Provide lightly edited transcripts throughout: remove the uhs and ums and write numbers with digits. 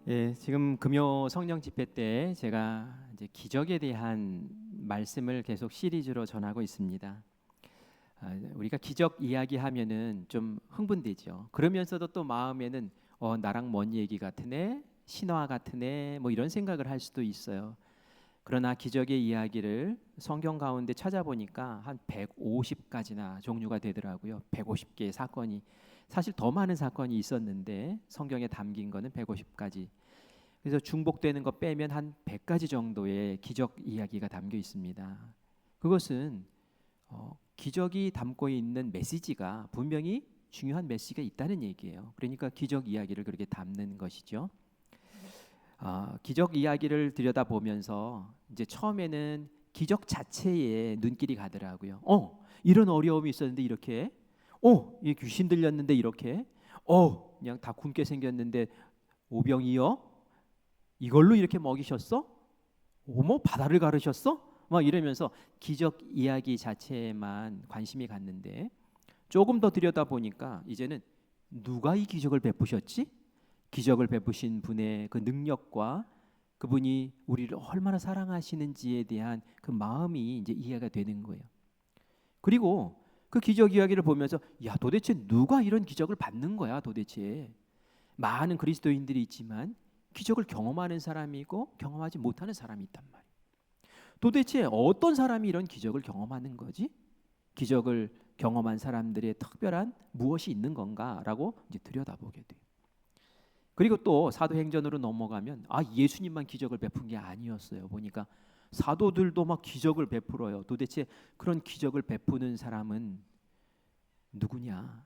예, 지금 금요 성령 집회 때 제가 이제 기적에 대한 말씀을 계속 시리즈로 전하고 있습니다. 우리가 기적 이야기하면은 좀 흥분되죠. 그러면서도 또 마음에는 나랑 먼 얘기 같으네, 신화 같으네, 뭐 이런 생각을 할 수도 있어요. 그러나 기적의 이야기를 성경 가운데 찾아보니까 한 150가지나 종류가 되더라고요. 150개의 사건이 사실 더 많은 사건이 있었는데 성경에 담긴 거는 150가지. 그래서 중복되는 거 빼면 한 100가지 정도의 기적 이야기가 담겨 있습니다. 그것은 기적이 담고 있는 메시지가 분명히 중요한 메시지가 있다는 얘기예요. 그러니까 기적 이야기를 그렇게 담는 것이죠. 기적 이야기를 들여다보면서 이제 처음에는 기적 자체에 눈길이 가더라고요. 이런 어려움이 있었는데 이렇게, 이 귀신 들렸는데 이렇게, 그냥 다 굶게 생겼는데 오병이어 이걸로 이렇게 먹이셨어? 어머 바다를 가르셨어? 막 이러면서 기적 이야기 자체에만 관심이 갔는데 조금 더 들여다보니까 이제는 누가 이 기적을 베푸셨지? 기적을 베푸신 분의 그 능력과 그분이 우리를 얼마나 사랑하시는지에 대한 그 마음이 이제 이해가 되는 거예요. 그리고 그 기적 이야기를 보면서 야 도대체 누가 이런 기적을 받는 거야 도대체. 많은 그리스도인들이 있지만 기적을 경험하는 사람이 있고 경험하지 못하는 사람이 있단 말이에요. 도대체 어떤 사람이 이런 기적을 경험하는 거지? 기적을 경험한 사람들의 특별한 무엇이 있는 건가라고 이제 들여다보게 돼요. 그리고 또 사도행전으로 넘어가면 예수님만 기적을 베푼 게 아니었어요. 보니까 사도들도 막 기적을 베풀어요. 도대체 그런 기적을 베푸는 사람은 누구냐?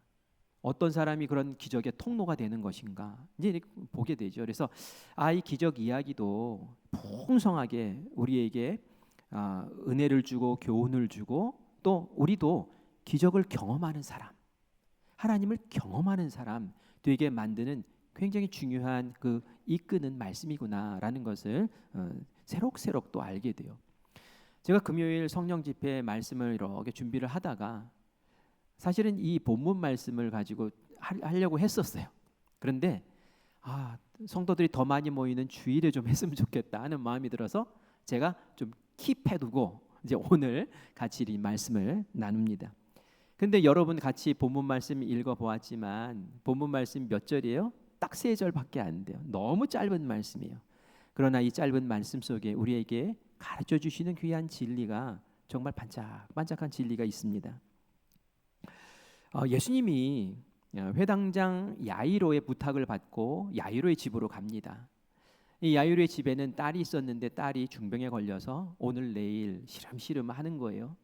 어떤 사람이 그런 기적의 통로가 되는 것인가 이제 보게 되죠. 그래서 이 기적 이야기도 풍성하게 우리에게 은혜를 주고 교훈을 주고 또 우리도 기적을 경험하는 사람, 하나님을 경험하는 사람 되게 만드는 굉장히 중요한 그 이끄는 말씀이구나라는 것을 새록새록 또 알게 돼요. 제가 금요일 성령 집회 말씀을 이렇게 준비를 하다가 사실은 이 본문 말씀을 가지고 하려고 했었어요. 그런데 성도들이 더 많이 모이는 주일에 좀 했으면 좋겠다 하는 마음이 들어서 제가 좀 킵해두고 이제 오늘 같이 이 말씀을 나눕니다. 근데 여러분 같이 본문 말씀 읽어보았지만 본문 말씀 몇 절이에요? 딱 3절밖에 안 돼요. 너무 짧은 말씀이에요. 그러나 이 짧은 말씀 속에 우리에게 가르쳐 주시는 귀한 진리가 정말 반짝반짝한 진리가 있습니다. 예수님이 회당장 야이로의 부탁을 받고 야이로의 집으로 갑니다. 이 야이로의 집에는 딸이 있었는데 딸이 중병에 걸려서 오늘 내일 시름시름 하는 거예요.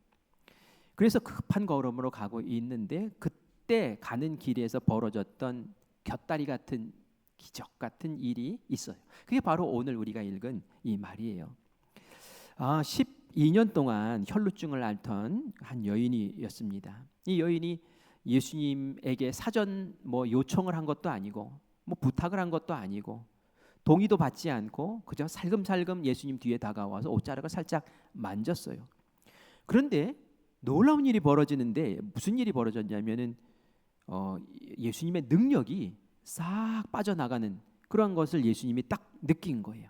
그래서 급한 걸음으로 가고 있는데 그때 가는 길에서 벌어졌던 곁다리 같은 기적 같은 일이 있어요. 그게 바로 오늘 우리가 읽은 이 말이에요. 12년 동안 혈루증을 앓던 한 여인이었습니다. 이 여인이 예수님에게 사전 요청을 한 것도 아니고 부탁을 한 것도 아니고 동의도 받지 않고 그저 살금살금 예수님 뒤에 다가와서 옷자락을 살짝 만졌어요. 그런데 놀라운 일이 벌어지는데 무슨 일이 벌어졌냐면은 예수님의 능력이 싹 빠져나가는 그런 것을 예수님이 딱 느낀 거예요.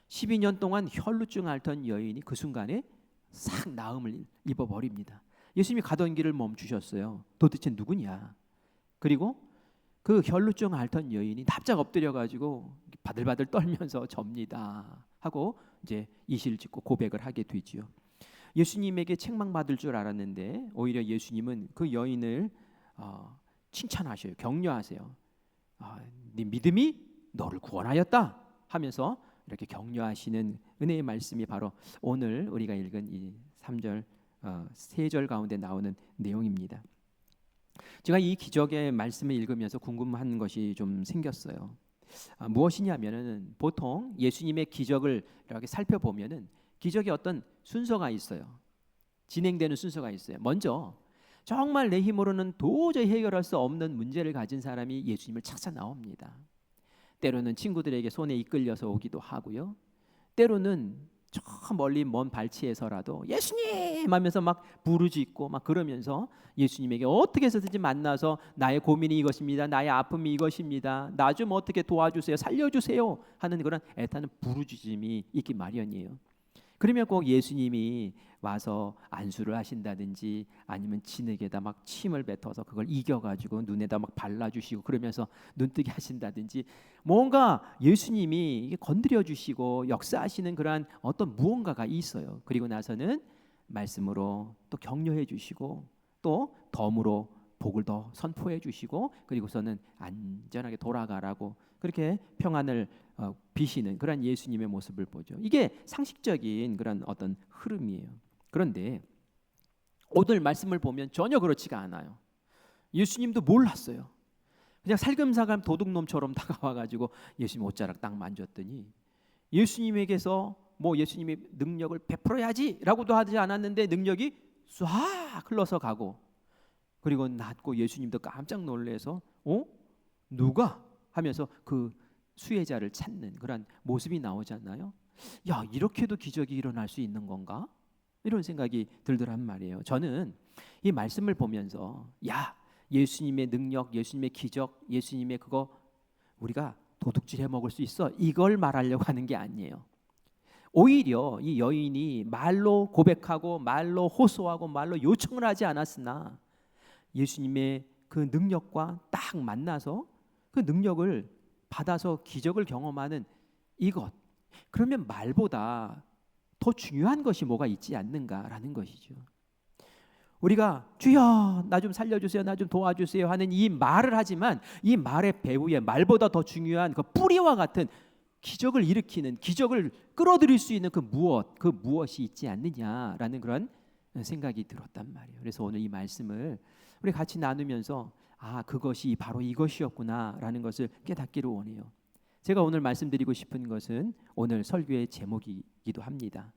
12년 동안 혈루증 앓던 여인이 그 순간에 싹 나음을 입어버립니다. 예수님이 가던 길을 멈추셨어요. 도대체 누구냐? 그리고 그 혈루증 앓던 여인이 납작 엎드려가지고 바들바들 떨면서 접니다 하고 이제 이실 짓고 고백을 하게 되지요. 예수님에게 책망받을 줄 알았는데 오히려 예수님은 그 여인을 칭찬하셔요. 격려하세요. 네 믿음이 너를 구원하였다 하면서 이렇게 격려하시는 은혜의 말씀이 바로 오늘 우리가 읽은 이 3절 3절 가운데 나오는 내용입니다. 제가 이 기적의 말씀을 읽으면서 궁금한 것이 좀 생겼어요. 무엇이냐면은 보통 예수님의 기적을 이렇게 살펴보면은 기적의 어떤 순서가 있어요. 진행되는 순서가 있어요. 먼저 정말 내 힘으로는 도저히 해결할 수 없는 문제를 가진 사람이 예수님을 찾아 나옵니다. 때로는 친구들에게 손에 이끌려서 오기도 하고요. 때로는 저 멀리 먼 발치에서라도 예수님 하면서 막 부르짖고 막 그러면서 예수님에게 어떻게 해서든지 만나서 나의 고민이 이것입니다, 나의 아픔이 이것입니다, 나 좀 어떻게 도와주세요, 살려주세요 하는 그런 애타는 부르짖음이 있기 마련이에요. 그러면 꼭 예수님이 와서 안수를 하신다든지 아니면 진흙에다 막 침을 뱉어서 그걸 이겨가지고 눈에다 막 발라주시고 그러면서 눈뜨게 하신다든지 뭔가 예수님이 건드려 주시고 역사하시는 그러한 어떤 무언가가 있어요. 그리고 나서는 말씀으로 또 격려해 주시고 또 덤으로 복을 더 선포해 주시고 그리고서는 안전하게 돌아가라고 그렇게 평안을 비시는 그런 예수님의 모습을 보죠. 이게 상식적인 그런 어떤 흐름이에요. 그런데 오늘 말씀을 보면 전혀 그렇지가 않아요. 예수님도 몰랐어요. 그냥 살금살금 도둑놈처럼 다가와가지고 예수님 옷자락 딱 만졌더니 예수님에게서 뭐 예수님이 능력을 베풀어야지라고도 하지 않았는데 능력이 쏴 흘러서 가고 그리고 낫고 예수님도 깜짝 놀래서 누가 하면서 그 수혜자를 찾는 그런 모습이 나오잖아요. 야, 이렇게도 기적이 일어날 수 있는 건가? 이런 생각이 들더란 말이에요. 저는 이 말씀을 보면서 야, 예수님의 능력, 예수님의 기적, 예수님의 그거 우리가 도둑질해 먹을 수 있어 이걸 말하려고 하는 게 아니에요. 오히려 이 여인이 말로 고백하고 말로 호소하고 말로 요청을 하지 않았으나 예수님의 그 능력과 딱 만나서 그 능력을 받아서 기적을 경험하는 이것, 그러면 말보다 더 중요한 것이 뭐가 있지 않는가라는 것이죠. 우리가 주여 나 좀 살려주세요, 나 좀 도와주세요 하는 이 말을 하지만 이 말의 배후에 말보다 더 중요한 그 뿌리와 같은 기적을 일으키는, 기적을 끌어들일 수 있는 그 무엇이 있지 않느냐라는 그런 생각이 들었단 말이에요. 그래서 오늘 이 말씀을 우리 같이 나누면서 그것이 바로 이것이었구나라는 것을 깨닫기를 원해요. 제가 오늘 말씀드리고 싶은 것은 오늘 설교의 제목이기도 합니다.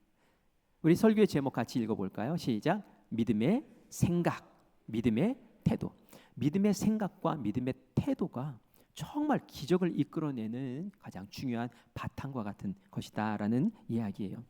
우리 설교의 제목 같이 읽어볼까요? 시작. 믿음의 생각, 믿음의 태도. 믿음의 생각과 믿음의 태도가 정말 기적을 이끌어내는 가장 중요한 바탕과 같은 것이다라는 이야기예요.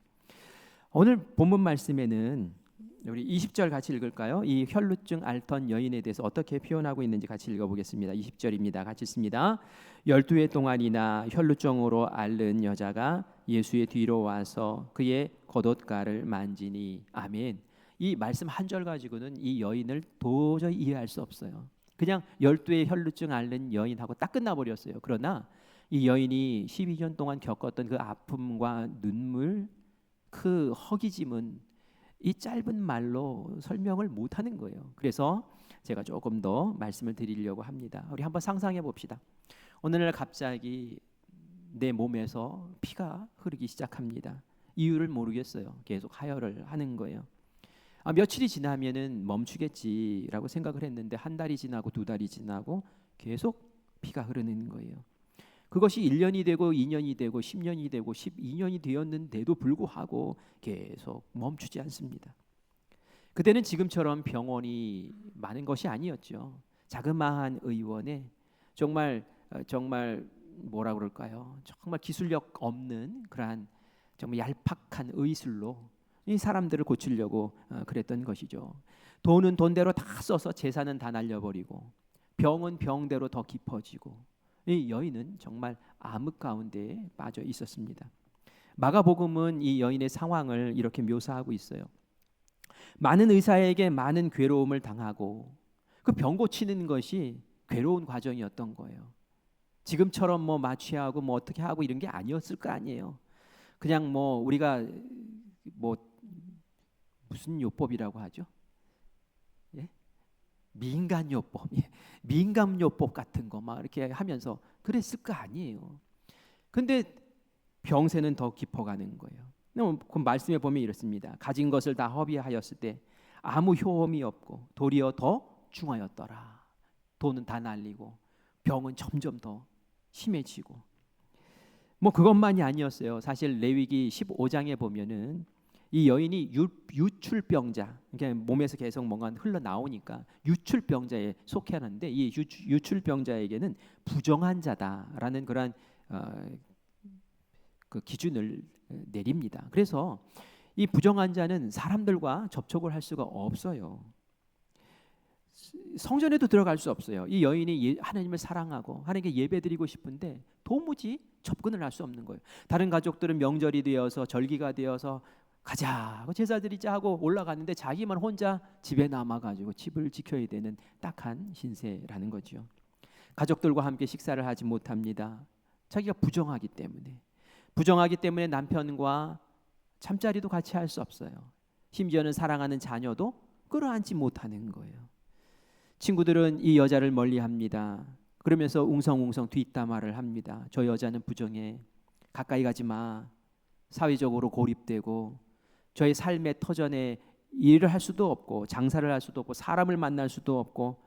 오늘 본문 말씀에는 우리 20절 같이 읽을까요? 이 혈루증 앓던 여인에 대해서 어떻게 표현하고 있는지 같이 읽어보겠습니다. 20절입니다. 같이 읽습니다. 12해 동안이나 혈루증으로 앓는 여자가 예수의 뒤로 와서 그의 겉옷가를 만지니. 아멘. 이 말씀 한 절 가지고는 이 여인을 도저히 이해할 수 없어요. 그냥 12의 혈루증 앓는 여인하고 딱 끝나버렸어요. 그러나 이 여인이 12년 동안 겪었던 그 아픔과 눈물, 그 허기짐은 이 짧은 말로 설명을 못하는 거예요. 그래서 제가 조금 더 말씀을 드리려고 합니다. 우리 한번 상상해 봅시다. 어느 날 갑자기 내 몸에서 피가 흐르기 시작합니다. 이유를 모르겠어요. 계속 하혈을 하는 거예요. 며칠이 지나면은 멈추겠지라고 생각을 했는데 한 달이 지나고 두 달이 지나고 계속 피가 흐르는 거예요. 그것이 1년이 되고 2년이 되고 10년이 되고 12년이 되었는데도 불구하고 계속 멈추지 않습니다. 그때는 지금처럼 병원이 많은 것이 아니었죠. 자그마한 의원에 정말 뭐라 그럴까요? 정말 기술력 없는 그러한 정말 얄팍한 의술로 이 사람들을 고치려고 그랬던 것이죠. 돈은 돈대로 다 써서 재산은 다 날려버리고 병은 병대로 더 깊어지고 이 여인은 정말 암흑 가운데에 빠져 있었습니다. 마가복음은 이 여인의 상황을 이렇게 묘사하고 있어요. 많은 의사에게 많은 괴로움을 당하고 그 병 고치는 것이 괴로운 과정이었던 거예요. 지금처럼 뭐 마취하고 뭐 어떻게 하고 이런 게 아니었을 거 아니에요. 그냥 뭐 우리가 뭐 무슨 요법이라고 하죠? 예? 민간요법, 민감요법 같은 거 막 이렇게 하면서 그랬을 거 아니에요. 근데 병세는 더 깊어가는 거예요. 그 말씀에 보면 이렇습니다. 가진 것을 다 허비하였을 때 아무 효험이 없고 도리어 더 중하였더라. 돈은 다 날리고 병은 점점 더 심해지고 뭐 그것만이 아니었어요. 사실 레위기 15장에 보면은 이 여인이 유출병자, 그러니까 몸에서 계속 뭔가 흘러나오니까 유출병자에 속해 하는데 이 유출병자에게는 부정한 자다라는 그런 그 기준을 내립니다. 그래서 이 부정한 자는 사람들과 접촉을 할 수가 없어요. 성전에도 들어갈 수 없어요. 이 여인이 하나님을 사랑하고 하나님께 예배드리고 싶은데 도무지 접근을 할 수 없는 거예요. 다른 가족들은 명절이 되어서 절기가 되어서 가자 하고 제사 드리자 하고 올라갔는데 자기만 혼자 집에 남아가지고 집을 지켜야 되는 딱한 신세라는 거죠. 가족들과 함께 식사를 하지 못합니다. 자기가 부정하기 때문에 남편과 잠자리도 같이 할 수 없어요. 심지어는 사랑하는 자녀도 끌어안지 못하는 거예요. 친구들은 이 여자를 멀리합니다. 그러면서 웅성웅성 뒷담화를 합니다. 저 여자는 부정해. 가까이 가지 마. 사회적으로 고립되고 저의 삶의 터전에 일을 할 수도 없고 장사를 할 수도 없고 사람을 만날 수도 없고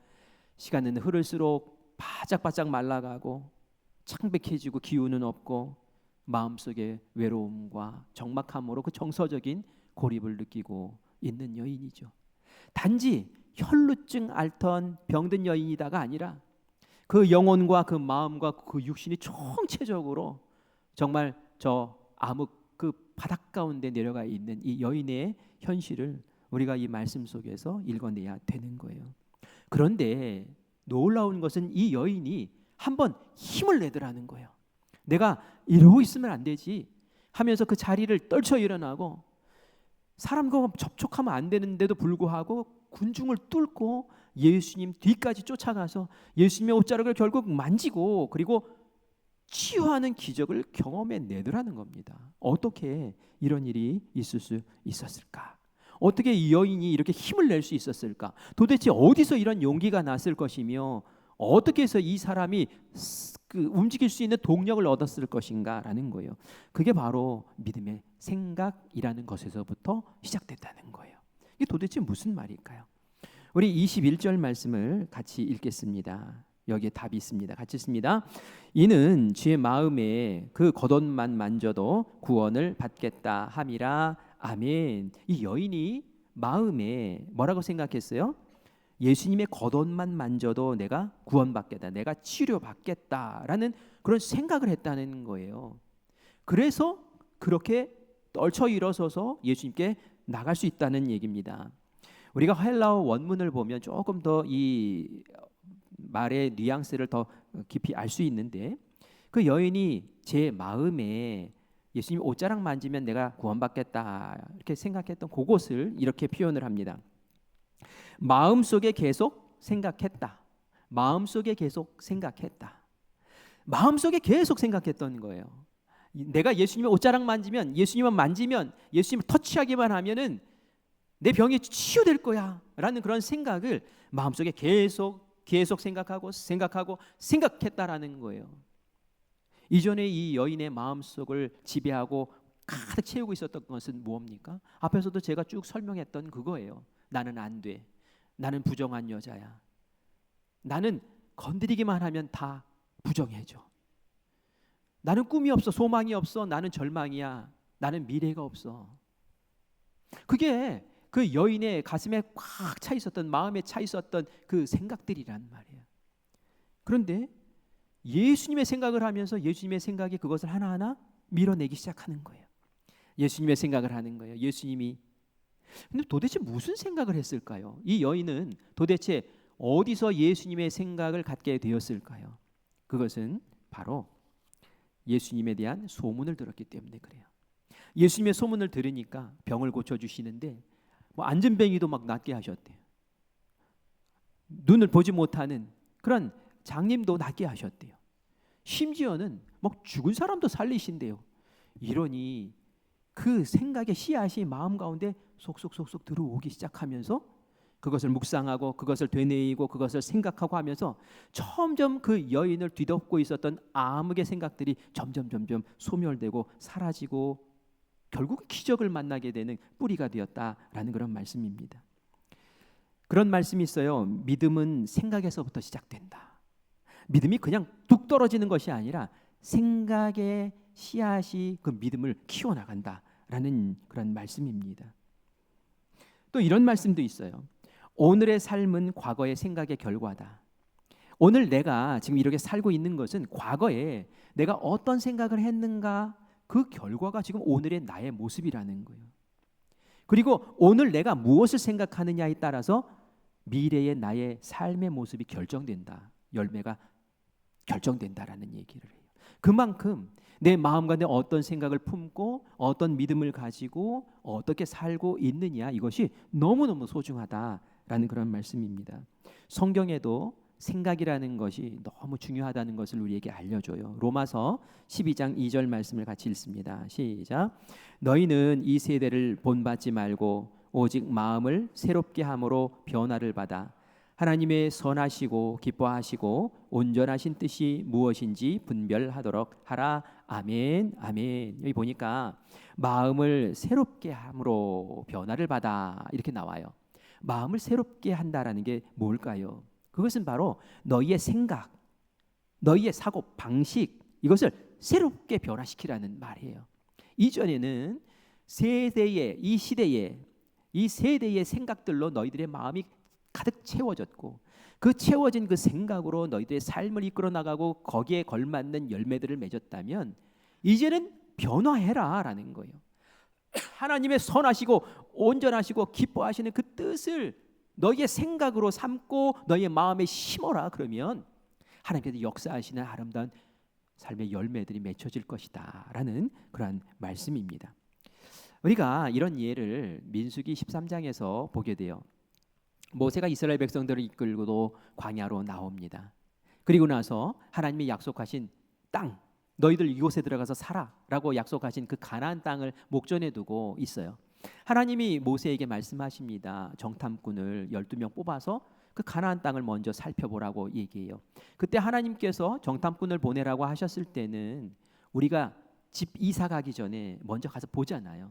시간은 흐를수록 바짝바짝 말라가고 창백해지고 기운은 없고 마음속에 외로움과 적막함으로 그 정서적인 고립을 느끼고 있는 여인이죠. 단지 혈루증 앓던 병든 여인이다가 아니라 그 영혼과 그 마음과 그 육신이 총체적으로 정말 저 암흑 그 바닥 가운데 내려가 있는 이 여인의 현실을 우리가 이 말씀 속에서 읽어내야 되는 거예요. 그런데 놀라운 것은 이 여인이 한번 힘을 내더라는 거예요. 내가 이러고 있으면 안 되지 하면서 그 자리를 떨쳐 일어나고 사람과 접촉하면 안 되는데도 불구하고 군중을 뚫고 예수님 뒤까지 쫓아가서 예수님의 옷자락을 결국 만지고 그리고 치유하는 기적을 경험해 내더라는 겁니다. 어떻게 이런 일이 있을 수 있었을까? 어떻게 이 여인이 이렇게 힘을 낼 수 있었을까? 도대체 어디서 이런 용기가 났을 것이며 어떻게 해서 이 사람이 움직일 수 있는 동력을 얻었을 것인가라는 거예요. 그게 바로 믿음의 생각이라는 것에서부터 시작됐다는 거예요. 이게 도대체 무슨 말일까요? 우리 21절 말씀을 같이 읽겠습니다. 여기에 답이 있습니다. 같이 읽습니다. 이는 주의 마음에 그 겉옷만 만져도 구원을 받겠다 함이라. 아멘. 이 여인이 마음에 뭐라고 생각했어요? 예수님의 겉옷만 만져도 내가 구원받겠다, 내가 치료받겠다라는 그런 생각을 했다는 거예요. 그래서 그렇게 떨쳐 일어서서 예수님께 나갈 수 있다는 얘기입니다. 우리가 헬라어 원문을 보면 조금 더 이 말의 뉘앙스를 더 깊이 알 수 있는데 그 여인이 제 마음에 예수님 옷자락 만지면 내가 구원받겠다 이렇게 생각했던 그것을 이렇게 표현을 합니다. 마음속에 계속 생각했다. 마음속에 계속 생각했다. 마음속에 계속 생각했던 거예요. 내가 예수님의 옷자락 만지면 예수님만 만지면 예수님을 터치하기만 하면은 내 병이 치유될 거야 라는 그런 생각을 마음속에 계속 생각했다라는 거예요. 이전에 이 여인의 마음속을 지배하고 가득 채우고 있었던 것은 무엇입니까? 앞에서도 제가 쭉 설명했던 그거예요. 나는 안 돼. 나는 부정한 여자야. 나는 건드리기만 하면 다 부정해져. 나는 꿈이 없어. 소망이 없어. 나는 절망이야. 나는 미래가 없어. 그게 그 여인의 가슴에 꽉 차 있었던, 마음에 차 있었던 그 생각들이란 말이에요. 그런데 예수님의 생각을 하면서 예수님의 생각이 그것을 하나하나 밀어내기 시작하는 거예요. 예수님의 생각을 하는 거예요. 예수님이. 근데 도대체 무슨 생각을 했을까요? 이 여인은 도대체 어디서 예수님의 생각을 갖게 되었을까요? 그것은 바로 예수님에 대한 소문을 들었기 때문에 그래요. 예수님의 소문을 들으니까 병을 고쳐주시는데 뭐 안전뱅이도 막 낫게 하셨대요. 눈을 보지 못하는 그런 장님도 낫게 하셨대요. 심지어는 막 죽은 사람도 살리신대요. 이러니 그 생각의 씨앗이 마음 가운데 속속속속 들어오기 시작하면서 그것을 묵상하고 그것을 되뇌이고 그것을 생각하고 하면서 점점 그 여인을 뒤덮고 있었던 암흑의 생각들이 점점 소멸되고 사라지고 결국 기적을 만나게 되는 뿌리가 되었다라는 그런 말씀입니다. 그런 말씀이 있어요. 믿음은 생각에서부터 시작된다. 믿음이 그냥 뚝 떨어지는 것이 아니라 생각의 씨앗이 그 믿음을 키워나간다라는 그런 말씀입니다. 또 이런 말씀도 있어요. 오늘의 삶은 과거의 생각의 결과다. 오늘 내가 지금 이렇게 살고 있는 것은 과거에 내가 어떤 생각을 했는가 그 결과가 지금 오늘의 나의 모습이라는 거예요. 그리고 오늘 내가 무엇을 생각하느냐에 따라서 미래의 나의 삶의 모습이 결정된다. 열매가 결정된다라는 얘기를 해요. 그만큼 내 마음과 내 어떤 생각을 품고 어떤 믿음을 가지고 어떻게 살고 있느냐, 이것이 너무너무 소중하다라는 그런 말씀입니다. 성경에도 생각이라는 것이 너무 중요하다는 것을 우리에게 알려줘요. 로마서 12장 2절 말씀을 같이 읽습니다. 시작. 너희는 이 세대를 본받지 말고 오직 마음을 새롭게 함으로 변화를 받아 하나님의 선하시고 기뻐하시고 온전하신 뜻이 무엇인지 분별하도록 하라. 아멘. 아멘. 여기 보니까 마음을 새롭게 함으로 변화를 받아 이렇게 나와요. 마음을 새롭게 한다라는 게 뭘까요? 그것은 바로 너희의 생각, 너희의 사고 방식, 이것을 새롭게 변화시키라는 말이에요. 이전에는 이 세대의 생각들로 너희들의 마음이 가득 채워졌고, 그 채워진 그 생각으로 너희들의 삶을 이끌어 나가고 거기에 걸맞는 열매들을 맺었다면, 이제는 변화해라라는 거예요. 하나님의 선하시고 온전하시고 기뻐하시는 그 뜻을 너희의 생각으로 삼고 너희의 마음에 심어라. 그러면 하나님께서 역사하시는 아름다운 삶의 열매들이 맺혀질 것이다 라는 그러한 말씀입니다. 우리가 이런 예를 민수기 13장에서 보게 돼요. 모세가 이스라엘 백성들을 이끌고도 광야로 나옵니다. 그리고 나서 하나님이 약속하신 땅, 너희들 이곳에 들어가서 살아라고 약속하신 그 가나안 땅을 목전에 두고 있어요. 하나님이 모세에게 말씀하십니다. 정탐꾼을 12명 뽑아서 그 가나안 땅을 먼저 살펴보라고 얘기해요. 그때 하나님께서 정탐꾼을 보내라고 하셨을 때는 우리가 집 이사 가기 전에 먼저 가서 보잖아요.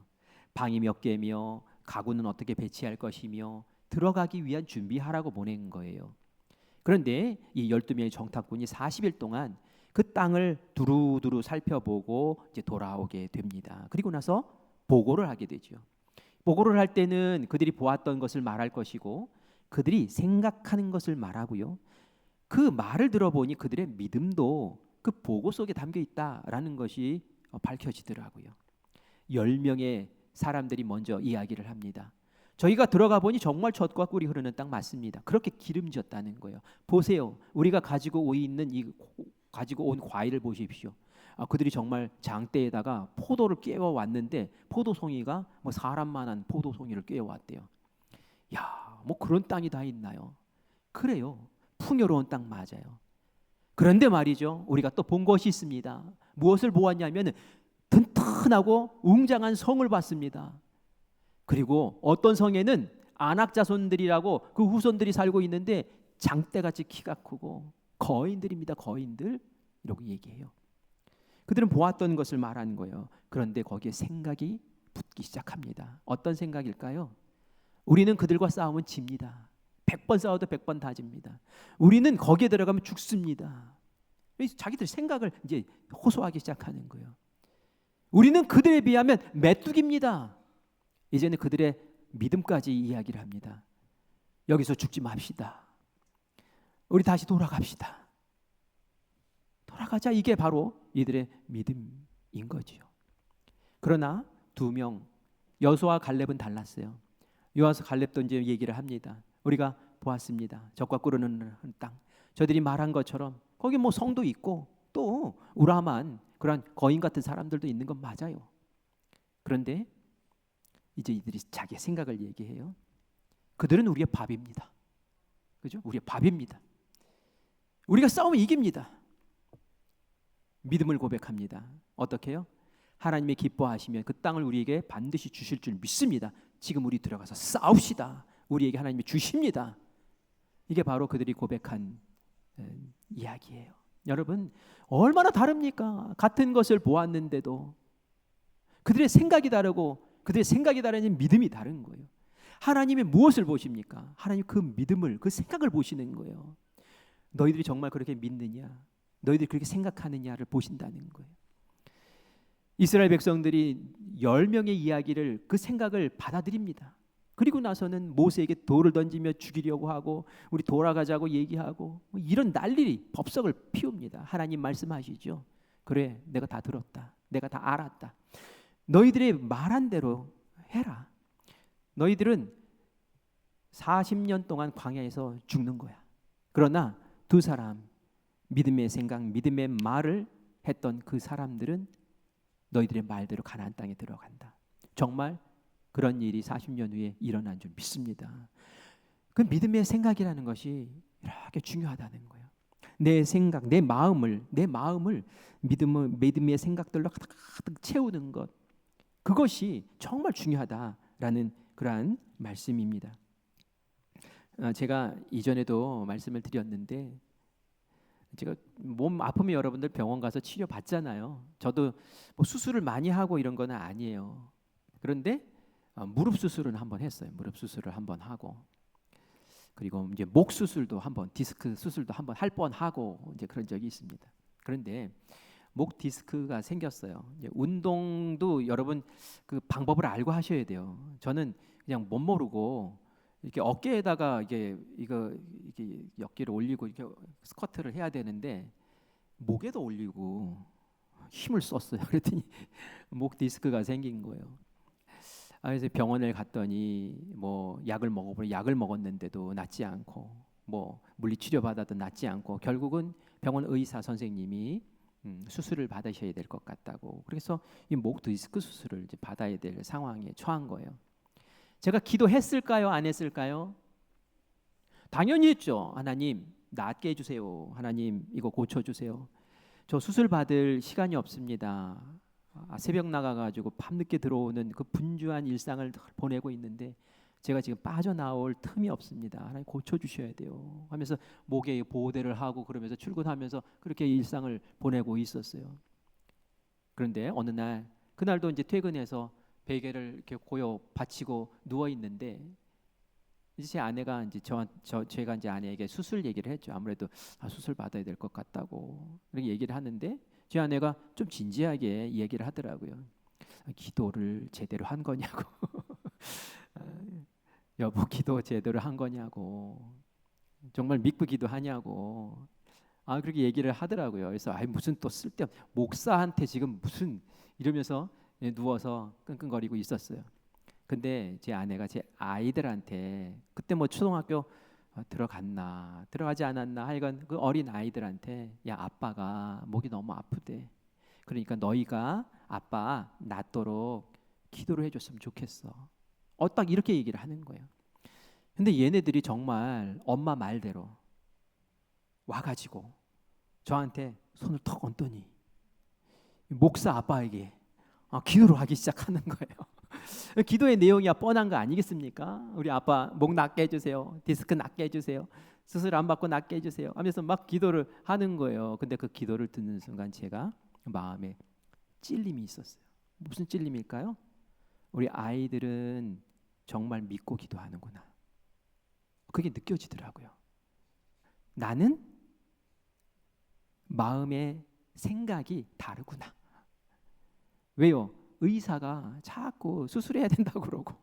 방이 몇 개며 가구는 어떻게 배치할 것이며 들어가기 위한 준비하라고 보낸 거예요. 그런데 이 12명의 정탐꾼이 40일 동안 그 땅을 두루두루 살펴보고 이제 돌아오게 됩니다. 그리고 나서 보고를 하게 되죠. 보고를 할 때는 그들이 보았던 것을 말할 것이고 그들이 생각하는 것을 말하고요. 그 말을 들어보니 그들의 믿음도 그 보고 속에 담겨 있다라는 것이 밝혀지더라고요. 10명의 사람들이 먼저 이야기를 합니다. 저희가 들어가 보니 정말 젖과 꿀이 흐르는 땅 맞습니다. 그렇게 기름졌다는 거예요. 보세요. 우리가 가지고 온 과일을 보십시오. 그들이 정말 장대에다가 포도를 깨워 왔는데 포도송이가 뭐 사람만한 포도송이를 깨워 왔대요. 야, 뭐 그런 땅이 다 있나요? 그래요. 풍요로운 땅 맞아요. 그런데 말이죠. 우리가 또 본 것이 있습니다. 무엇을 보았냐면 튼튼하고 웅장한 성을 봤습니다. 그리고 어떤 성에는 아낙 자손들이라고 그 후손들이 살고 있는데 장대같이 키가 크고 거인들입니다. 거인들 이라고 얘기해요. 그들은 보았던 것을 말하는 거예요. 그런데 거기에 생각이 붙기 시작합니다. 어떤 생각일까요? 우리는 그들과 싸우면 집니다. 100번 싸워도 100번 다 집니다. 우리는 거기에 들어가면 죽습니다. 자기들 생각을 이제 호소하기 시작하는 거예요. 우리는 그들에 비하면 메뚜기입니다. 이제는 그들의 믿음까지 이야기를 합니다. 여기서 죽지 맙시다. 우리 다시 돌아갑시다. 돌아가자. 이게 바로 이들의 믿음인 거지요. 그러나 2명 여호수아와 갈렙은 달랐어요. 여호수아 갈렙도 이제 얘기를 합니다. 우리가 보았습니다. 젖과 꿀 흐르는 땅. 저들이 말한 것처럼 거기 뭐 성도 있고 또 우람한 그런 거인 같은 사람들도 있는 건 맞아요. 그런데 이제 이들이 자기의 생각을 얘기해요. 그들은 우리의 밥입니다. 그죠? 우리의 밥입니다. 우리가 싸우면 이깁니다. 믿음을 고백합니다. 어떻게 해요? 하나님이 기뻐하시면 그 땅을 우리에게 반드시 주실 줄 믿습니다. 지금 우리 들어가서 싸웁시다. 우리에게 하나님이 주십니다. 이게 바로 그들이 고백한 이야기예요. 여러분, 얼마나 다릅니까? 같은 것을 보았는데도 그들의 생각이 다르고 그들의 생각이 다르니 믿음이 다른 거예요. 하나님이 무엇을 보십니까? 하나님 그 믿음을, 그 생각을 보시는 거예요. 너희들이 정말 그렇게 믿느냐? 너희들이 그렇게 생각하느냐를 보신다는 거예요. 이스라엘 백성들이 10명의 이야기를, 그 생각을 받아들입니다. 그리고 나서는 모세에게 돌을 던지며 죽이려고 하고 우리 돌아가자고 얘기하고 이런 난리 법석을 피웁니다. 하나님 말씀하시죠. 그래, 내가 다 들었다. 내가 다 알았다. 너희들의 말한 대로 해라. 너희들은 40년 동안 광야에서 죽는 거야. 그러나 두 사람, 믿음의 생각, 믿음의 말을 했던 그 사람들은 너희들의 말대로 가나안 땅에 들어간다. 정말 그런 일이 40년 후에 일어난 줄 믿습니다. 그 믿음의 생각이라는 것이 이렇게 중요하다는 거예요. 내 생각, 내 마음을 믿음의 생각들로 가득 채우는 것, 그것이 정말 중요하다라는 그러한 말씀입니다. 제가 이전에도 말씀을 드렸는데, 제가 몸 아프면 여러분들 병원 가서 치료 받잖아요. 저도 뭐 수술을 많이 하고 이런 건 아니에요. 그런데 무릎 수술은 한번 했어요. 무릎 수술을 한번 하고, 그리고 이제 목 수술도 한번, 디스크 수술도 한번 할 뻔하고 이제 그런 적이 있습니다. 그런데 목 디스크가 생겼어요. 이제 운동도 여러분 그 방법을 알고 하셔야 돼요. 저는 그냥 못 모르고 이렇게 어깨에다가 이게 어깨를 올리고 이렇게 스쿼트를 해야 되는데 목에도 올리고 힘을 썼어요. 그랬더니 목 디스크가 생긴 거예요. 그래서 병원을 갔더니 뭐 약을 먹었는데도 낫지 않고, 뭐 물리치료 받아도 낫지 않고, 결국은 병원 의사 선생님이 수술을 받으셔야 될 것 같다고, 그래서 이 목 디스크 수술을 이제 받아야 될 상황에 처한 거예요. 제가 기도했을까요? 안 했을까요? 당연히 했죠. 하나님 낫게 해주세요. 하나님 이거 고쳐주세요. 저 수술 받을 시간이 없습니다. 새벽 나가가지고 밤늦게 들어오는 그 분주한 일상을 보내고 있는데 제가 지금 빠져나올 틈이 없습니다. 하나님 고쳐주셔야 돼요 하면서 목에 보호대를 하고 그러면서 출근하면서 그렇게 일상을 보내고 있었어요. 그런데 어느 날, 그날도 이제 퇴근해서 베개를 이렇게 고요 받치고 누워 있는데, 이제 제 아내가 이제 제가 이제 아내에게 수술 얘기를 했죠. 아무래도 수술 받아야 될 것 같다고 그렇게 얘기를 하는데, 제 아내가 좀 진지하게 얘기를 하더라고요. 기도를 제대로 한 거냐고. 여보, 기도 제대로 한 거냐고. 정말 믿고 기도하냐고. 그렇게 얘기를 하더라고요. 그래서 무슨 또 쓸데없는 목사한테 지금 무슨 이러면서 누워서 끙끙거리고 있었어요. 근데 제 아내가 제 아이들한테, 그때 뭐 초등학교 들어갔나 들어가지 않았나 하여간 그 어린 아이들한테, 야 아빠가 목이 너무 아프대. 그러니까 너희가 아빠 낫도록 기도를 해줬으면 좋겠어. 딱 이렇게 얘기를 하는 거예요. 근데 얘네들이 정말 엄마 말대로 와가지고 저한테 손을 턱 얹더니 목사 아빠에게 기도를 하기 시작하는 거예요. 기도의 내용이야 뻔한 거 아니겠습니까? 우리 아빠 목 낫게 해주세요. 디스크 낫게 해주세요. 수술 안 받고 낫게 해주세요 하면서 막 기도를 하는 거예요. 근데 그 기도를 듣는 순간 제가 마음에 찔림이 있었어요. 무슨 찔림일까요? 우리 아이들은 정말 믿고 기도하는구나. 그게 느껴지더라고요. 나는 마음의 생각이 다르구나. 왜요? 의사가 자꾸 수술해야 된다고 그러고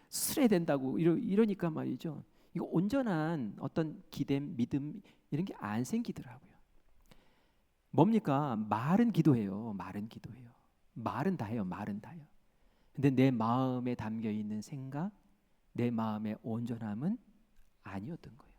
수술해야 된다고 이러니까 말이죠. 이거 온전한 어떤 기댐, 믿음 이런 게 안 생기더라고요. 뭡니까? 말은 기도해요. 말은 기도해요. 말은 다 해요. 말은 다 해요. 근데 내 마음에 담겨 있는 생각, 내 마음의 온전함은 아니었던 거예요.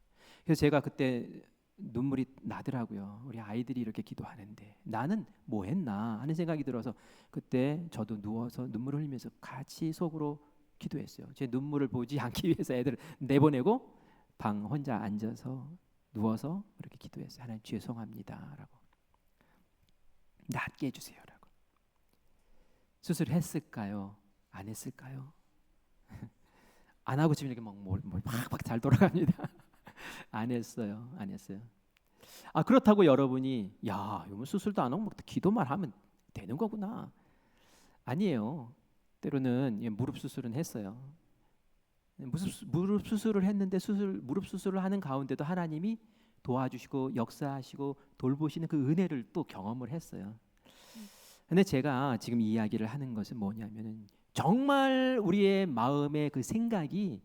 그래서 제가 그때 눈물이 나더라고요. 우리 아이들이 이렇게 기도하는데 나는 뭐 했나 하는 생각이 들어서 그때 저도 누워서 눈물을 흘리면서 같이 속으로 기도했어요. 제 눈물을 보지 않기 위해서 애들을 내보내고 방 혼자 앉아서 누워서 그렇게 기도했어요. 하나님 죄송합니다 라고, 낫게 해주세요 라고. 수술했을까요? 안 했을까요? 안 하고 지금 이렇게 막 잘 돌아갑니다. 안 했어요. 안 했어요. 그렇다고 여러분이 야, 이거 수술도 안 하고 기도만 하면 되는 거구나. 아니에요. 때로는 무릎 수술은 했어요. 무릎 수술을 했는데 무릎 수술을 하는 가운데도 하나님이 도와주시고 역사하시고 돌보시는 그 은혜를 또 경험을 했어요. 근데 제가 지금 이 이야기를 하는 것은 뭐냐면은 정말 우리의 마음의 그 생각이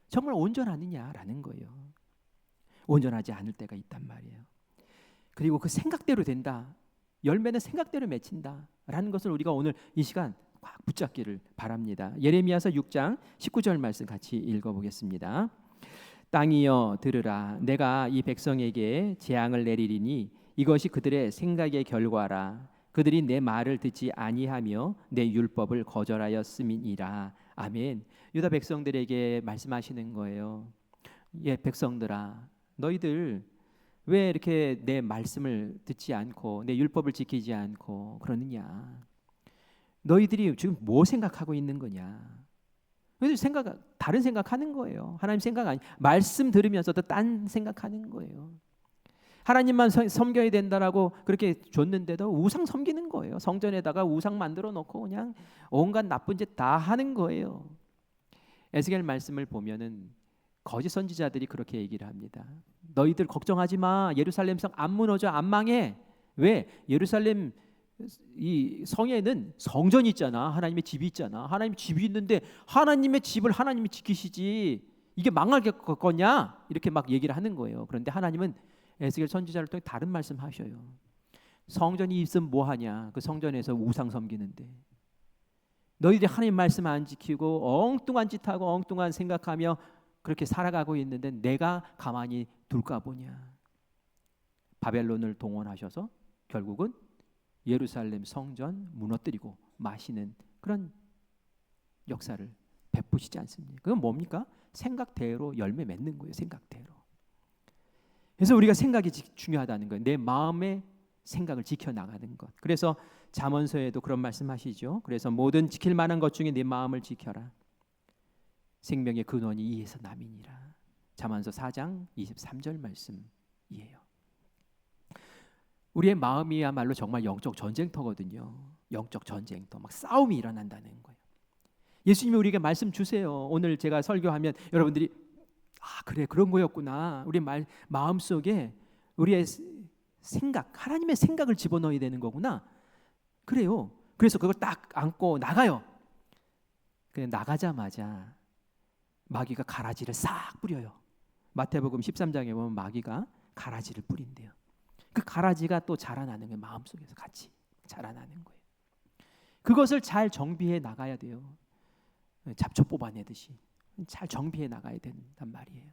정말 온전하느냐라는 거예요. 온전하지 않을 때가 있단 말이에요. 그리고 그 생각대로 된다. 열매는 생각대로 맺힌다라는 것을 우리가 오늘 이 시간 꽉 붙잡기를 바랍니다. 예레미야서 6장 19절 말씀 같이 읽어보겠습니다. 땅이여 들으라. 내가 이 백성에게 재앙을 내리리니 이것이 그들의 생각의 결과라. 그들이 내 말을 듣지 아니하며 내 율법을 거절하였음이니라. 아멘. 유다 백성들에게 말씀하시는 거예요. 예, 백성들아, 너희들 왜 이렇게 내 말씀을 듣지 않고 내 율법을 지키지 않고 그러느냐? 너희들이 지금 뭐 생각하고 있는 거냐? 너희들 다른 생각하는 거예요. 하나님 생각 아니, 말씀 들으면서도 딴 생각하는 거예요. 하나님만 섬겨야 된다라고 그렇게 줬는데도 우상 섬기는 거예요. 성전에다가 우상 만들어 놓고 그냥 온갖 나쁜 짓 다 하는 거예요. 에스겔 말씀을 보면은 거짓 선지자들이 그렇게 얘기를 합니다. 너희들 걱정하지 마. 예루살렘 성 안 무너져, 안 망해. 왜? 예루살렘 이 성에는 성전이 있잖아. 하나님의 집이 있잖아. 하나님의 집이 있는데 하나님의 집을 하나님이 지키시지 이게 망할 거냐? 이렇게 막 얘기를 하는 거예요. 그런데 하나님은 에스겔 선지자를 통해 다른 말씀하셔요. 성전이 있으면 뭐하냐? 그 성전에서 우상 섬기는데 너희들이 하나님 말씀 안 지키고 엉뚱한 짓 하고 엉뚱한 생각하며 그렇게 살아가고 있는데 내가 가만히 둘까 보냐? 바벨론을 동원하셔서 결국은 예루살렘 성전 무너뜨리고 마시는 그런 역사를 베푸시지 않습니까? 그건 뭡니까? 생각대로 열매 맺는 거예요. 생각대로. 그래서 우리가 생각이 중요하다는 거예요. 내 마음의 생각을 지켜나가는 것. 그래서 잠언서에도 그런 말씀하시죠. 그래서 모든 지킬 만한 것 중에 내 마음을 지켜라. 생명의 근원이 이에서 남이니라. 잠언서 4장 23절 말씀이에요. 우리의 마음이야말로 정말 영적 전쟁터거든요. 영적 전쟁터, 막 싸움이 일어난다는 거예요. 예수님이 우리에게 말씀 주세요. 오늘 제가 설교하면 여러분들이 그래 그런 거였구나. 우리 마음속에 우리의 생각, 하나님의 생각을 집어넣어야 되는 거구나. 그래요. 그래서 그걸 딱 안고 나가요. 그냥 나가자마자 마귀가 가라지를 싹 뿌려요. 마태복음 13장에 보면 마귀가 가라지를 뿌린대요. 그 가라지가 또 자라나는 거예요. 마음속에서 같이 자라나는 거예요. 그것을 잘 정비해 나가야 돼요. 잡초 뽑아내듯이 잘 정비해 나가야 된단 말이에요.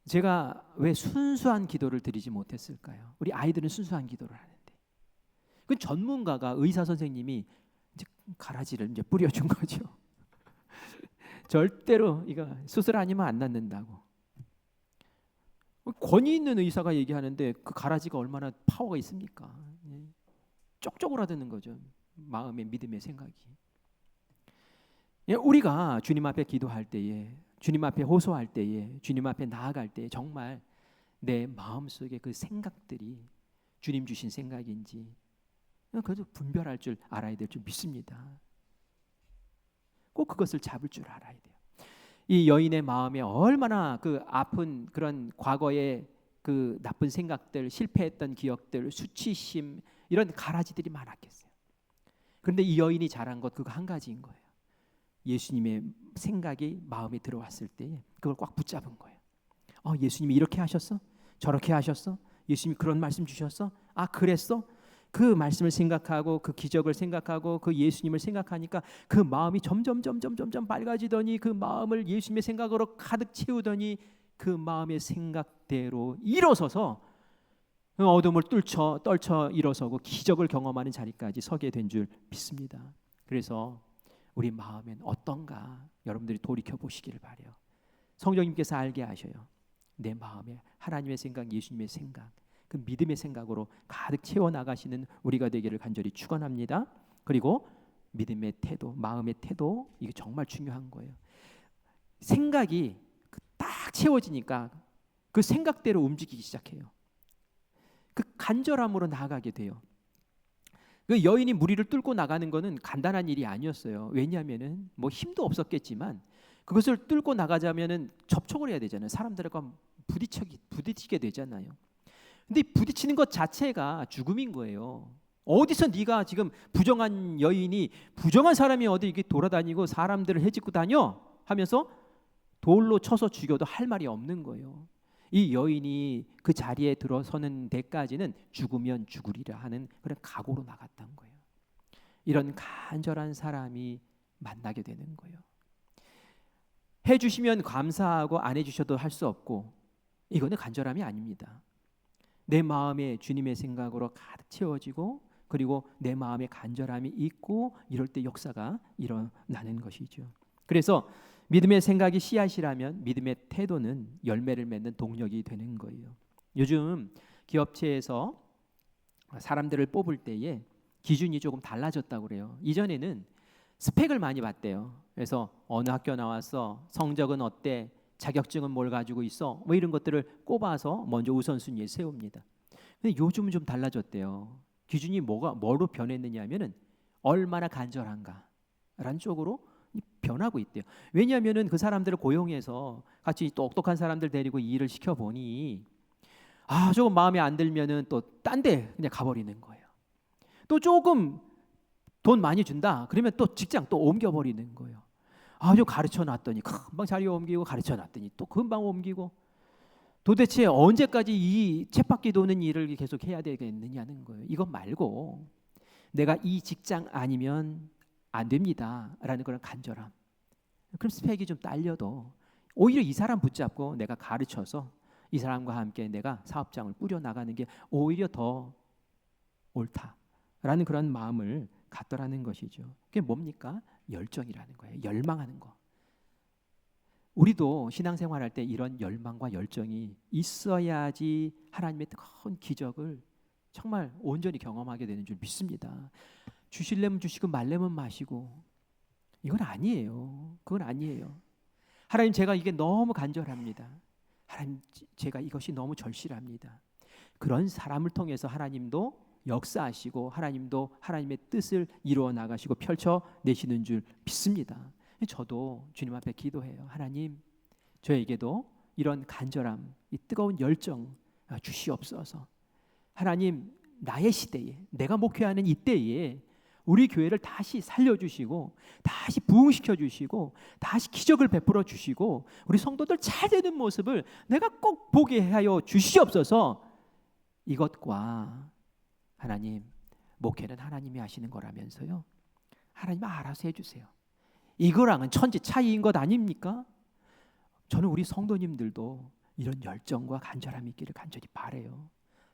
제가 왜 순수한 기도를 드리지 못했을까요? 우리 아이들은 순수한 기도를 하는데 그 전문가가 의사 선생님이 이제 가라지를 이제 뿌려준 거죠. 절대로 이거 수술 아니면 안 낫는다고. 권위 있는 의사가 얘기하는데 그 가라지가 얼마나 파워가 있습니까? 쪽쪽으로드는 거죠. 마음의 믿음의 생각이. 우리가 주님 앞에 기도할 때에, 주님 앞에 호소할 때에, 주님 앞에 나아갈 때에 정말 내 마음속에 그 생각들이 주님 주신 생각인지 그것을 분별할 줄 알아야 될 줄 믿습니다. 꼭 그것을 잡을 줄 알아야 돼요. 이 여인의 마음에 얼마나 그 아픈 그런 과거의 그 나쁜 생각들, 실패했던 기억들, 수치심 이런 가라지들이 많았겠어요. 그런데 이 여인이 잘한 것 그거 한 가지인 거예요. 예수님의 생각이 마음에 들어왔을 때 그걸 꽉 붙잡은 거예요. 예수님이 이렇게 하셨어? 저렇게 하셨어? 예수님이 그런 말씀 주셨어? 그랬어? 그 말씀을 생각하고 그 기적을 생각하고 그 예수님을 생각하니까 그 마음이 점점 밝아지더니 그 마음을 예수님의 생각으로 가득 채우더니 그 마음의 생각대로 일어서서 어둠을 떨쳐 일어서고 기적을 경험하는 자리까지 서게 된 줄 믿습니다. 그래서 우리 마음엔 어떤가 여러분들이 돌이켜 보시기를 바라요. 성령님께서 알게 하셔요. 내 마음에 하나님의 생각, 예수님의 생각, 그 믿음의 생각으로 가득 채워나가시는 우리가 되기를 간절히 축원합니다. 그리고 믿음의 태도, 마음의 태도 이게 정말 중요한 거예요. 생각이 딱 채워지니까 그 생각대로 움직이기 시작해요. 그 간절함으로 나아가게 돼요. 그 여인이 무리를 뚫고 나가는 거는 간단한 일이 아니었어요. 왜냐하면은 뭐 힘도 없었겠지만 그것을 뚫고 나가자면은 접촉을 해야 되잖아요. 사람들과 부딪히게 되잖아요. 근데 부딪히는 것 자체가 죽음인 거예요. 어디서 네가 지금 부정한 여인이 부정한 사람이 어디 이렇게 돌아다니고 사람들을 해집고 다녀 하면서 돌로 쳐서 죽여도 할 말이 없는 거예요. 이 여인이 그 자리에 들어서는 데까지는 죽으면 죽으리라 하는 그런 각오로 나갔던 거예요. 이런 간절한 사람이 만나게 되는 거예요. 해주시면 감사하고 안 해주셔도 할 수 없고, 이거는 간절함이 아닙니다. 내 마음에 주님의 생각으로 가득 채워지고, 그리고 내 마음에 간절함이 있고, 이럴 때 역사가 일어나는 것이죠. 그래서 믿음의 생각이 씨앗이라면 믿음의 태도는 열매를 맺는 동력이 되는 거예요. 요즘 기업체에서 사람들을 뽑을 때에 기준이 조금 달라졌다고 그래요. 이전에는 스펙을 많이 봤대요. 그래서 어느 학교 나왔어, 성적은 어때, 자격증은 뭘 가지고 있어, 뭐 이런 것들을 꼽아서 먼저 우선순위에 세웁니다. 근데 요즘은 좀 달라졌대요. 기준이 뭐로 변했느냐 하면은 얼마나 간절한가라는 쪽으로 변하고 있대요. 왜냐하면은 그 사람들을 고용해서 같이 똑똑한 사람들 데리고 일을 시켜보니 조금 마음에 안 들면은 또 딴 데 그냥 가버리는 거예요. 또 조금 돈 많이 준다 그러면 또 직장 또 옮겨버리는 거예요. 좀 가르쳐 놨더니 금방 자리 옮기고, 가르쳐 놨더니 또 금방 옮기고, 도대체 언제까지 이 쳇바퀴 도는 일을 계속 해야 되겠느냐는 거예요. 이것 말고 내가 이 직장 아니면 안 됩니다 라는 그런 간절함. 그럼 스펙이 좀 딸려도 오히려 이 사람 붙잡고 내가 가르쳐서 이 사람과 함께 내가 사업장을 꾸려나가는 게 오히려 더 옳다라는 그런 마음을 갖더라는 것이죠. 그게 뭡니까? 열정이라는 거예요. 열망하는 거. 우리도 신앙생활할 때 이런 열망과 열정이 있어야지 하나님의 뜨거운 기적을 정말 온전히 경험하게 되는 줄 믿습니다. 주실래면 주시고 말래면 마시고, 이건 아니에요. 그건 아니에요. 하나님, 제가 이게 너무 간절합니다. 하나님, 제가 이것이 너무 절실합니다. 그런 사람을 통해서 하나님도 역사하시고 하나님도 하나님의 뜻을 이루어 나가시고 펼쳐내시는 줄 믿습니다. 저도 주님 앞에 기도해요. 하나님, 저에게도 이런 간절함, 이 뜨거운 열정 주시옵소서. 하나님, 나의 시대에, 내가 목회하는 이때에 우리 교회를 다시 살려주시고, 다시 부흥시켜 주시고, 다시 기적을 베풀어 주시고, 우리 성도들 잘 되는 모습을 내가 꼭 보게 하여 주시옵소서. 이것과 하나님, 목회는 하나님이 하시는 거라면서요, 하나님 알아서 해주세요. 이거랑은 천지 차이인 것 아닙니까? 저는 우리 성도님들도 이런 열정과 간절함이 있기를 간절히 바라요.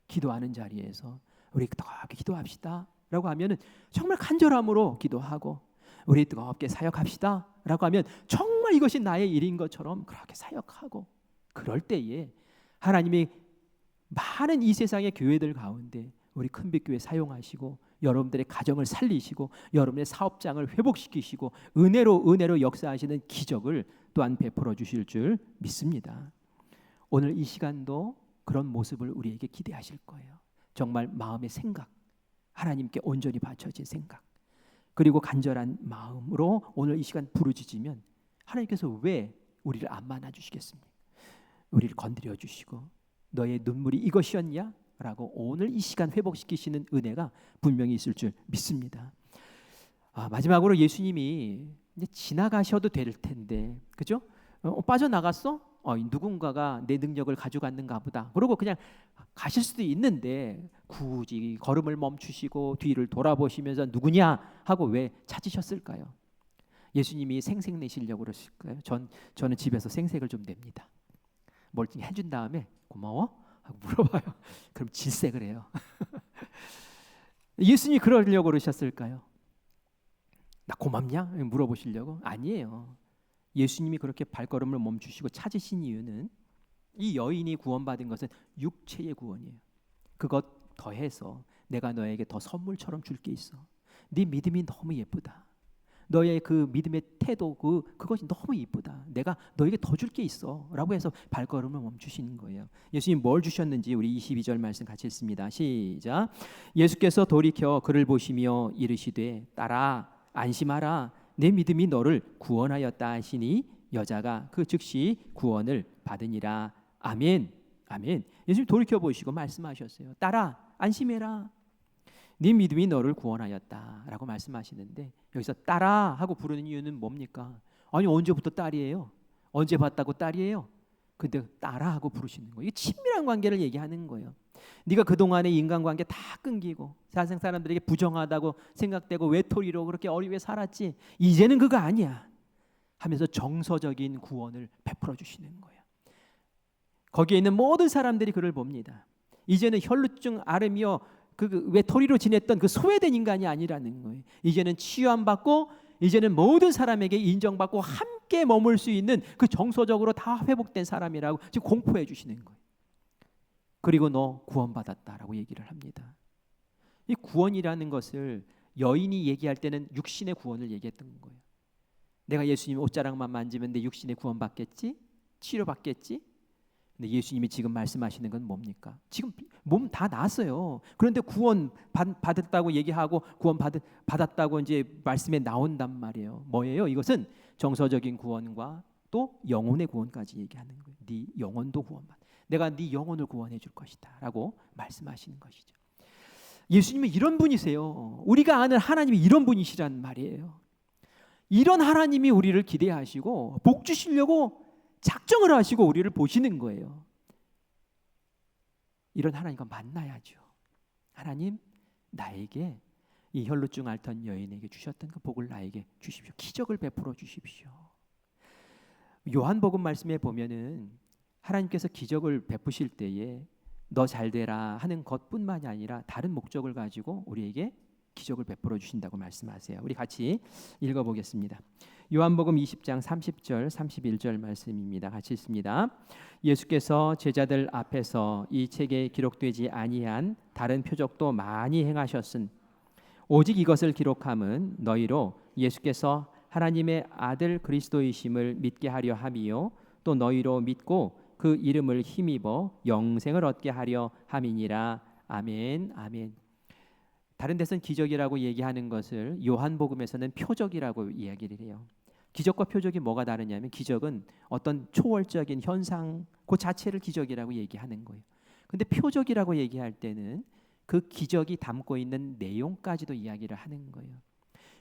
기도하는 자리에서 우리 뜨겁게 기도합시다 라고 하면은 정말 간절함으로 기도하고, 우리 뜨겁게 사역합시다 라고 하면 정말 이것이 나의 일인 것처럼 그렇게 사역하고, 그럴 때에 하나님이 많은 이 세상의 교회들 가운데 우리 큰빛교회 사용하시고, 여러분들의 가정을 살리시고, 여러분의 사업장을 회복시키시고, 은혜로 역사하시는 기적을 또한 베풀어 주실 줄 믿습니다. 오늘 이 시간도 그런 모습을 우리에게 기대하실 거예요. 정말 마음의 생각, 하나님께 온전히 바쳐진 생각, 그리고 간절한 마음으로 오늘 이 시간 부르짖으면 하나님께서 왜 우리를 안 만나 주시겠습니까? 우리를 건드려 주시고, 너의 눈물이 이것이었냐? 라고 오늘 이 시간 회복시키시는 은혜가 분명히 있을 줄 믿습니다. 마지막으로 예수님이 이제 지나가셔도 될 텐데, 그죠? 빠져나갔어? 누군가가 내 능력을 가져갔는가 보다. 그러고 그냥 가실 수도 있는데 굳이 걸음을 멈추시고 뒤를 돌아보시면서 누구냐 하고 왜 찾으셨을까요? 예수님이 생색 내시려고 그러실까요? 저는 집에서 생색을 좀 냅니다. 뭘 좀 해준 다음에 고마워? 하고 물어봐요. 그럼 질색을 해요. 예수님이 그러려고 그러셨을까요? 나 고맙냐? 물어보시려고? 아니에요. 예수님이 그렇게 발걸음을 멈추시고 찾으신 이유는 이 여인이 구원받은 것은 육체의 구원이에요. 그것 더해서 내가 너에게 더 선물처럼 줄 게 있어. 네 믿음이 너무 예쁘다. 너의 그 믿음의 태도, 그것이 너무 이쁘다. 내가 너에게 더 줄 게 있어 라고 해서 발걸음을 멈추시는 거예요. 예수님 뭘 주셨는지 우리 22절 말씀 같이 읽습니다. 시작. 예수께서 돌이켜 그를 보시며 이르시되 딸아 안심하라, 내 믿음이 너를 구원하였다 하시니 여자가 그 즉시 구원을 받으니라. 아멘. 아멘. 예수님 돌이켜 보시고 말씀하셨어요. 딸아 안심해라, 네 믿음이 너를 구원하였다라고 말씀하시는데, 여기서 딸아 하고 부르는 이유는 뭡니까? 아니 언제부터 딸이에요? 언제 봤다고 딸이에요? 근데 따라하고 부르시는 거예요. 이게 친밀한 관계를 얘기하는 거예요. 네가 그동안의 인간관계 다 끊기고 세상 사람들에게 부정하다고 생각되고 외톨이로 그렇게 어리게 살았지, 이제는 그거 아니야 하면서 정서적인 구원을 베풀어 주시는 거예요. 거기에 있는 모든 사람들이 그를 봅니다. 이제는 혈루증 앓으며 그 외톨이로 지냈던 그 소외된 인간이 아니라는 거예요. 이제는 치유함받고 이제는 모든 사람에게 인정받고 함께 머물 수 있는 그 정서적으로 다 회복된 사람이라고 지금 공포해 주시는 거예요. 그리고 너 구원받았다라고 얘기를 합니다. 이 구원이라는 것을 여인이 얘기할 때는 육신의 구원을 얘기했던 거예요. 내가 예수님 옷자락만 만지면 내 육신의 구원받겠지? 치료받겠지? 근데 예수님이 지금 말씀하시는 건 뭡니까? 지금 몸 다 나았어요. 그런데 구원 받았다고 얘기하고 구원 받았다고 이제 말씀에 나온단 말이에요. 뭐예요? 이것은 정서적인 구원과 또 영혼의 구원까지 얘기하는 거예요. 네 영혼도 구원받. 내가 네 영혼을 구원해 줄 것이다라고 말씀하시는 것이죠. 예수님은 이런 분이세요. 우리가 아는 하나님이 이런 분이시란 말이에요. 이런 하나님이 우리를 기대하시고 복 주시려고 작정을 하시고 우리를 보시는 거예요. 이런 하나님과 만나야죠. 하나님, 나에게 이 혈루증 앓던 여인에게 주셨던 그 복을 나에게 주십시오. 기적을 베풀어 주십시오. 요한복음 말씀에 보면은 하나님께서 기적을 베푸실 때에 너 잘되라 하는 것뿐만이 아니라 다른 목적을 가지고 우리에게 기적을 베풀어 주신다고 말씀하세요. 우리 같이 읽어보겠습니다. 요한복음 20장 30절 31절 말씀입니다. 같이 읽습니다. 예수께서 제자들 앞에서 이 책에 기록되지 아니한 다른 표적도 많이 행하셨은 오직 이것을 기록함은 너희로 예수께서 하나님의 아들 그리스도이심을 믿게 하려 함이요 또 너희로 믿고 그 이름을 힘입어 영생을 얻게 하려 함이니라. 아멘. 아멘. 다른 데서는 기적이라고 얘기하는 것을 요한복음에서는 표적이라고 이야기를 해요. 기적과 표적이 뭐가 다르냐면 기적은 어떤 초월적인 현상 그 자체를 기적이라고 얘기하는 거예요. 근데 표적이라고 얘기할 때는 그 기적이 담고 있는 내용까지도 이야기를 하는 거예요.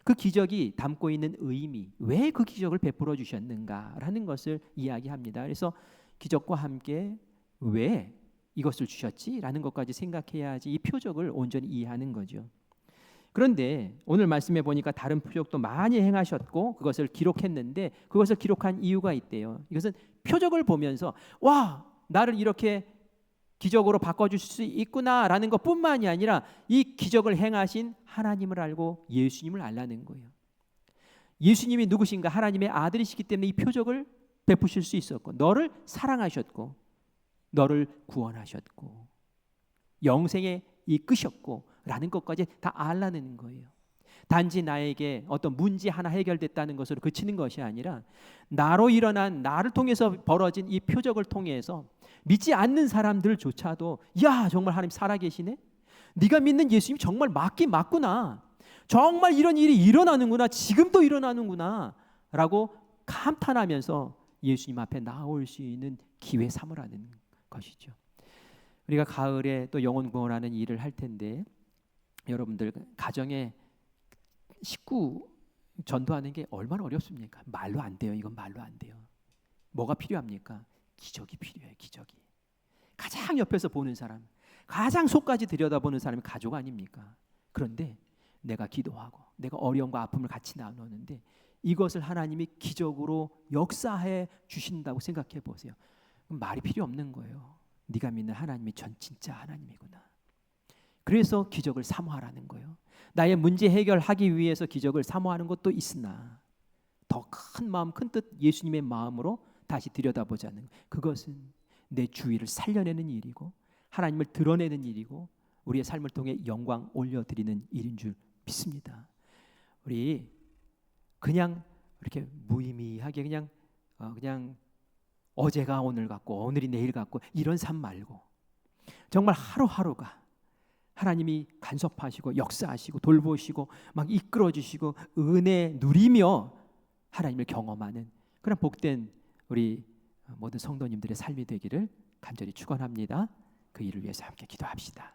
그 기적이 담고 있는 의미, 왜 그 기적을 베풀어 주셨는가라는 것을 이야기합니다. 그래서 기적과 함께 왜 이것을 주셨지라는 것까지 생각해야지 이 표적을 온전히 이해하는 거죠. 그런데 오늘 말씀해 보니까 다른 표적도 많이 행하셨고 그것을 기록했는데 그것을 기록한 이유가 있대요. 이것은 표적을 보면서 와, 나를 이렇게 기적으로 바꿔주실 수 있구나라는 것뿐만이 아니라 이 기적을 행하신 하나님을 알고 예수님을 알라는 거예요. 예수님이 누구신가? 하나님의 아들이시기 때문에 이 표적을 베푸실 수 있었고 너를 사랑하셨고 너를 구원하셨고 영생에 이끄셨고 라는 것까지 다 알라는 거예요. 단지 나에게 어떤 문제 하나 해결됐다는 것으로 그치는 것이 아니라 나로 일어난 나를 통해서 벌어진 이 표적을 통해서 믿지 않는 사람들조차도 야, 정말 하나님 살아계시네? 네가 믿는 예수님이 정말 맞긴 맞구나. 정말 이런 일이 일어나는구나. 지금도 일어나는구나 라고 감탄하면서 예수님 앞에 나올 수 있는 기회 삼으라는 것이죠. 우리가 가을에 또 영혼 구원하는 일을 할 텐데 여러분들 가정에 식구 전도하는 게 얼마나 어렵습니까? 말로 안 돼요. 이건 말로 안 돼요. 뭐가 필요합니까? 기적이 필요해요. 기적이. 가장 옆에서 보는 사람, 가장 속까지 들여다보는 사람이 가족 아닙니까? 그런데 내가 기도하고 내가 어려움과 아픔을 같이 나누는데 이것을 하나님이 기적으로 역사해 주신다고 생각해 보세요. 말이 필요 없는 거예요. 네가 믿는 하나님이 전 진짜 하나님이구나. 그래서 기적을 사모하라는 거예요. 나의 문제 해결하기 위해서 기적을 사모하는 것도 있으나 더 큰 마음, 큰 뜻 예수님의 마음으로 다시 들여다보자는 그것은 내 주위를 살려내는 일이고 하나님을 드러내는 일이고 우리의 삶을 통해 영광 올려드리는 일인 줄 믿습니다. 우리 그냥 이렇게 무의미하게 그냥 어제가 오늘 같고 오늘이 내일 같고 이런 삶 말고 정말 하루하루가 하나님이 간섭하시고 역사하시고 돌보시고 막 이끌어주시고 은혜 누리며 하나님을 경험하는 그런 복된 우리 모든 성도님들의 삶이 되기를 간절히 축원합니다. 그 일을 위해서 함께 기도합시다.